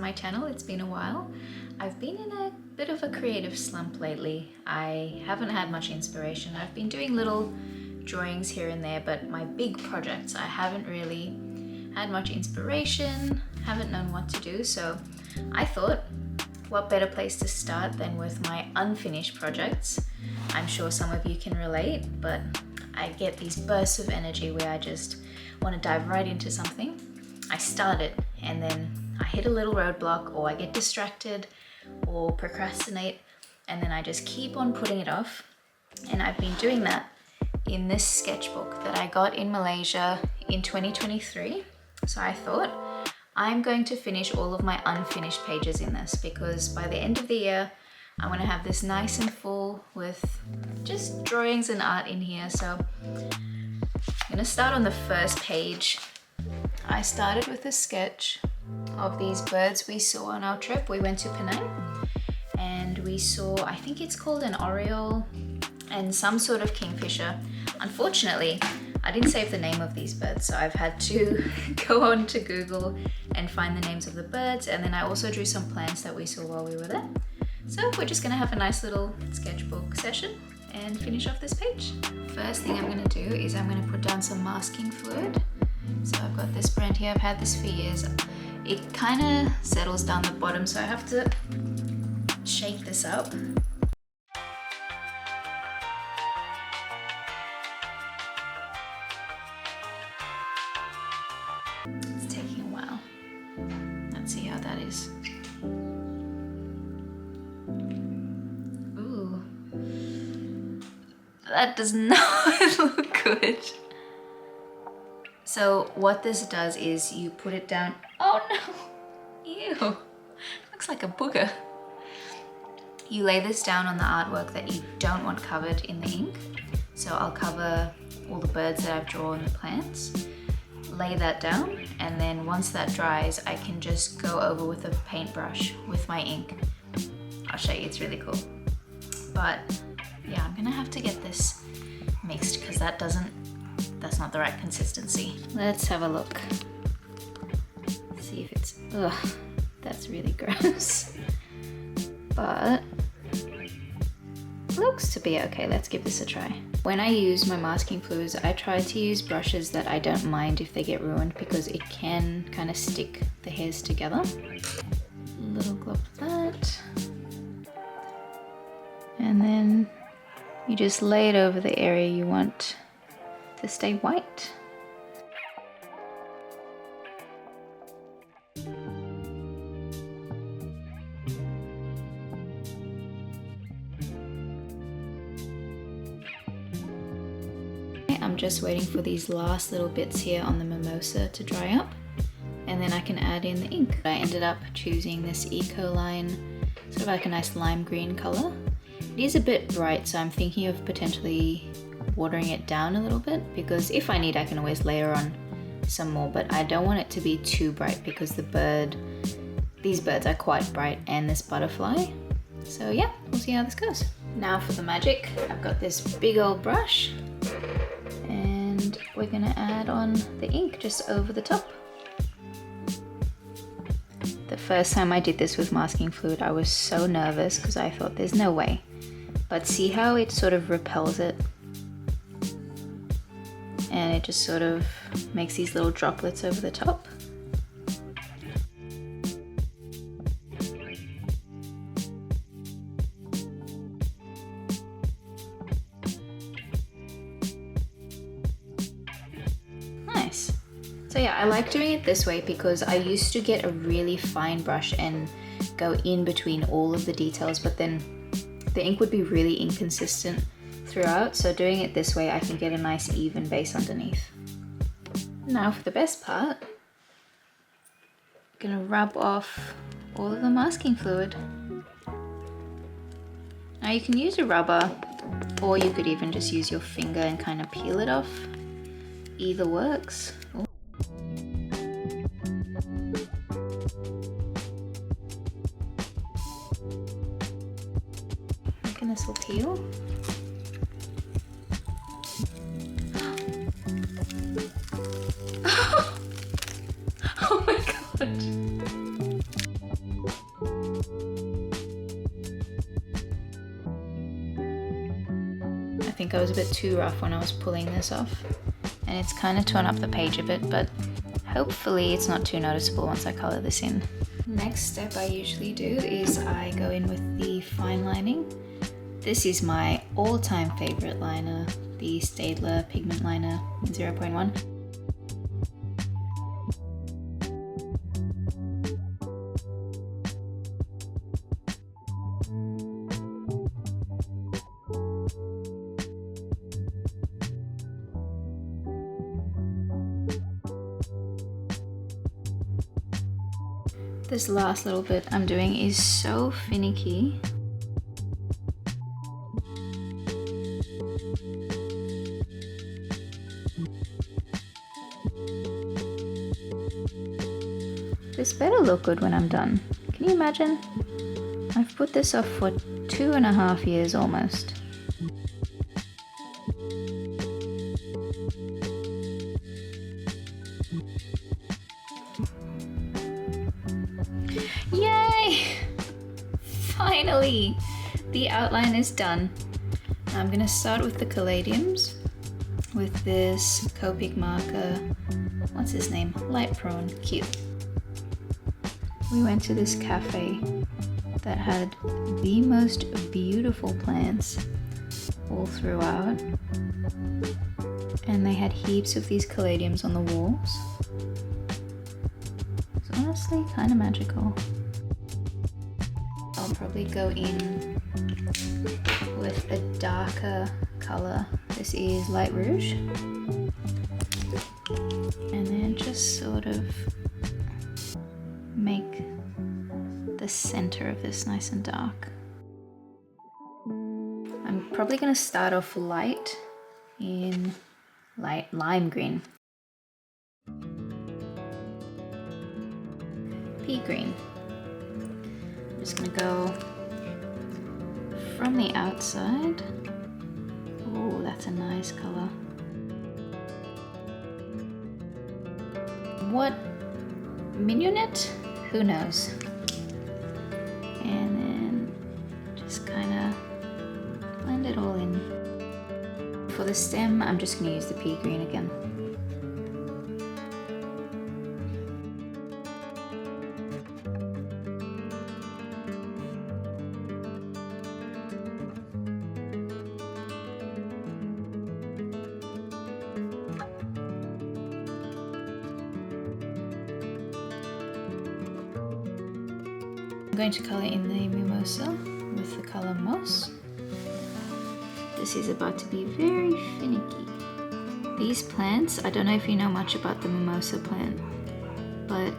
my channel. It's been a while. I've been in a bit of a creative slump lately. I haven't had much inspiration. I've been doing little drawings here and there, but my big projects, I haven't really had much inspiration, haven't known what to do. So I thought, what better place to start than with my unfinished projects? I'm sure some of you can relate, but I get these bursts of energy where I just want to dive right into something. I start it and then I hit a little roadblock, or I get distracted or procrastinate, and then I just keep on putting it off. And I've been doing that in this sketchbook that I got in Malaysia in 2023. So I thought, I'm going to finish all of my unfinished pages in this, because by the end of the year I want to have this nice and full with just drawings and art in here. So I'm going to start on the first page. I started with a sketch of these birds we saw on our trip. We went to Penang and we saw, I think it's called an oriole and some sort of kingfisher. Unfortunately, I didn't save the name of these birds, so I've had to go on to Google and find the names of the birds. And then I also drew some plants that we saw while we were there. So we're just gonna have a nice little sketchbook session and finish off this page. First thing I'm gonna do is I'm gonna put down some masking fluid. So I've got this brand here, I've had this for years. It kind of settles down the bottom, so I have to shake this up. It's taking a while. Let's see how that is. Ooh, that does not look good. So what this does is you put it down. Oh no, ew, looks like a booger. You lay this down on the artwork that you don't want covered in the ink. So I'll cover all the birds that I've drawn, the plants, lay that down, and then once that dries, I can just go over with a paintbrush with my ink. I'll show you, it's really cool. But yeah, I'm gonna have to get this mixed because that's not the right consistency. Let's have a look. See if it's, ugh, that's really gross. But looks to be okay. Let's give this a try. When I use my masking fluids, I try to use brushes that I don't mind if they get ruined, because it can kind of stick the hairs together. A little glop of that. And then you just lay it over the area you want to stay white. I'm just waiting for these last little bits here on the mimosa to dry up, and then I can add in the ink. I ended up choosing this Eco Line, sort of like a nice lime green color. It is a bit bright, so I'm thinking of potentially watering it down a little bit, because if I need, I can always layer on some more, but I don't want it to be too bright because these birds are quite bright, and this butterfly. So yeah, we'll see how this goes. Now for the magic, I've got this big old brush, and we're gonna add on the ink just over the top. The first time I did this with masking fluid, I was so nervous because I thought there's no way. But see how it sort of repels it? And it just sort of makes these little droplets over the top. Nice. So yeah, I like doing it this way because I used to get a really fine brush and go in between all of the details, but then the ink would be really inconsistent throughout. So doing it this way, I can get a nice even base underneath. Now for the best part, I'm gonna rub off all of the masking fluid. Now you can use a rubber, or you could even just use your finger and kind of peel it off. Either works. Ooh. Reckon this will peel. Oh my god. think I was a bit too rough when I was pulling this off. And it's kind of torn up the page a bit, but hopefully it's not too noticeable once I color this in. Next step I usually do is I go in with the fine lining. This is my all-time favorite liner, the Staedtler Pigment Liner 0.1. This last little bit I'm doing is so finicky. This better look good when I'm done. Can you imagine? I've put this off for 2.5 years almost. Yay! Finally! The outline is done. I'm gonna start with the caladiums with this Copic marker. What's his name? Light Prawn. Cute. We went to this cafe that had the most beautiful plants all throughout, and they had heaps of these caladiums on the walls. It's honestly kind of magical. I'll probably go in with a darker color. This is Light Rouge, and then just sort of make the center of this nice and dark. I'm probably going to start off light in light lime green, pea green. I'm just going to go from the outside. Oh, that's a nice color. What mignonette? Who knows? And then just kind of blend it all in. For the stem, I'm just going to use the pea green again. I'm going to colour in the mimosa with the colour moss. This is about to be very finicky. These plants, I don't know if you know much about the mimosa plant, but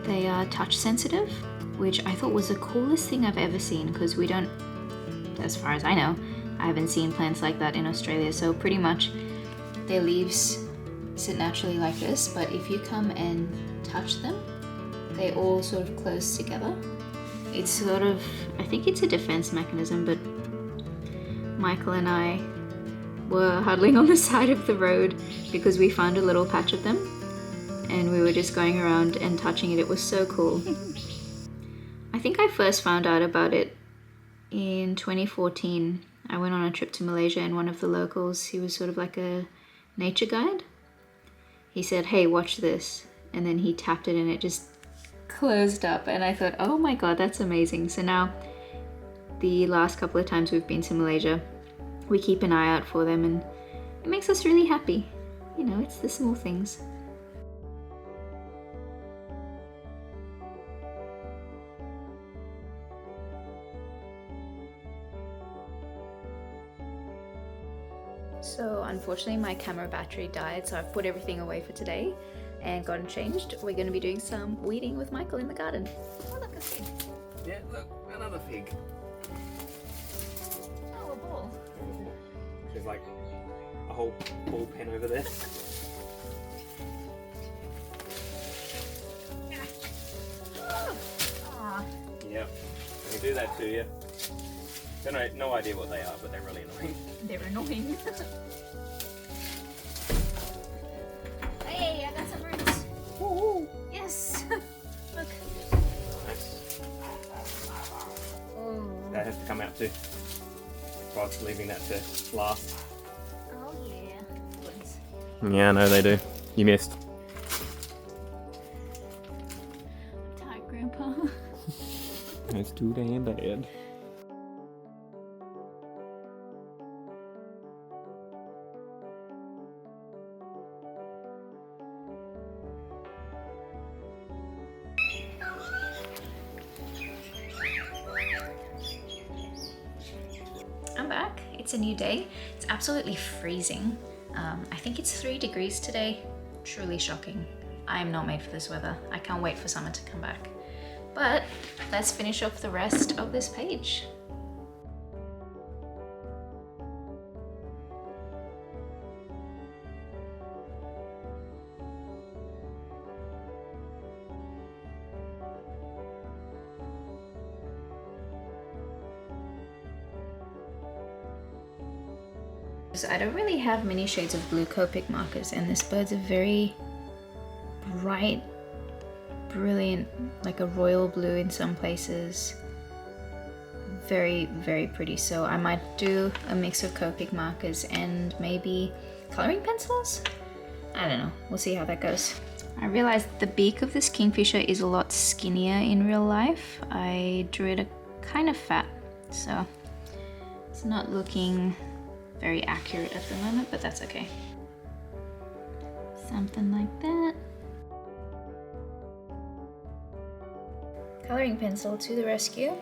they are touch sensitive, which I thought was the coolest thing I've ever seen, because we don't, as far as I know, I haven't seen plants like that in Australia. So pretty much their leaves sit naturally like this, but if you come and touch them, they all sort of close together. It's sort of, I think it's a defense mechanism, but Michael and I were huddling on the side of the road because we found a little patch of them and we were just going around and touching it. It was so cool. I think I first found out about it in 2014. I went on a trip to Malaysia and one of the locals, he was sort of like a nature guide. He said, "Hey, watch this." And then he tapped it and it just closed up, and I thought, oh my god, that's amazing. So now the last couple of times we've been to Malaysia, we keep an eye out for them and it makes us really happy. You know, it's the small things. So unfortunately my camera battery died, so I've put everything away for today and gotten changed. We're going to be doing some weeding with Michael in the garden. Oh, look, a fig. Yeah, look, another fig. Oh, a ball. There's like a whole ball pen over there. Aw. Yeah, they do that to you. Don't know, no idea what they are, but they're really annoying. They're annoying. Hey, I got some roots. Woo! Yes. Look. Nice. Oh. That has to come out too. So I was leaving that to last. Yeah, I know they do. You missed. I'm tired, Grandpa. It's too damn bad. I'm back. It's a new day. It's absolutely freezing. I think it's 3 degrees today. Truly shocking. I am not made for this weather. I can't wait for summer to come back. But let's finish off the rest of this page. So I don't really have many shades of blue Copic markers, and this bird's a very bright, brilliant, like a royal blue in some places. Very, very pretty. So I might do a mix of Copic markers and maybe coloring pencils? I don't know. We'll see how that goes. I realized the beak of this kingfisher is a lot skinnier in real life. I drew it kind of fat, so it's not looking very accurate at the moment, but that's okay. Something like that. Coloring pencil to the rescue.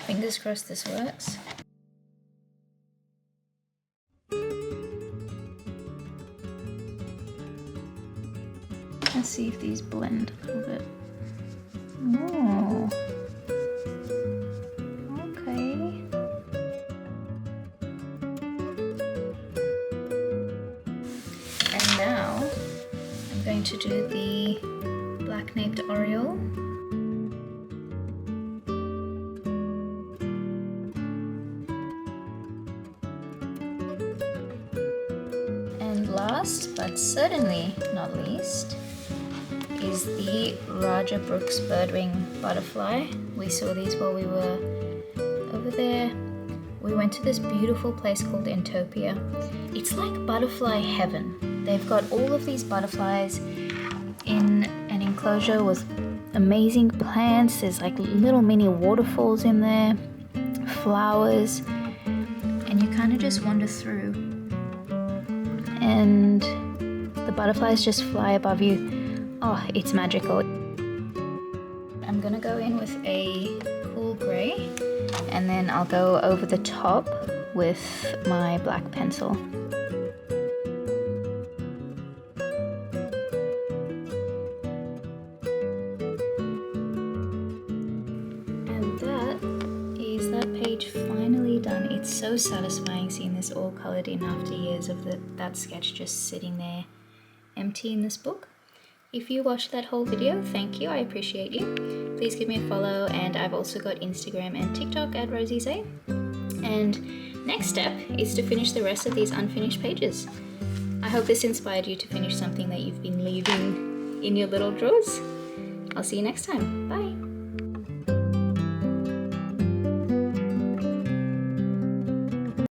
Fingers crossed this works. Let's see if these blend a little bit. Oh. Okay. And now I'm going to do the black-naped oriole. And last, but certainly not least, is the Raja Brooks birdwing butterfly. We saw these while we were over there. We went to this beautiful place called Entopia. It's like butterfly heaven. They've got all of these butterflies in an enclosure with amazing plants. There's like little mini waterfalls in there, flowers, and you kind of just wander through. And the butterflies just fly above you. Oh, it's magical. I'm gonna go in with a cool grey, and then I'll go over the top with my black pencil. And that is that page finally done. It's so satisfying seeing this all coloured in after years of that sketch just sitting there empty in this book. If you watched that whole video, thank you, I appreciate you. Please give me a follow, and I've also got Instagram and TikTok at RosieZay. And next step is to finish the rest of these unfinished pages. I hope this inspired you to finish something that you've been leaving in your little drawers. I'll see you next time. Bye.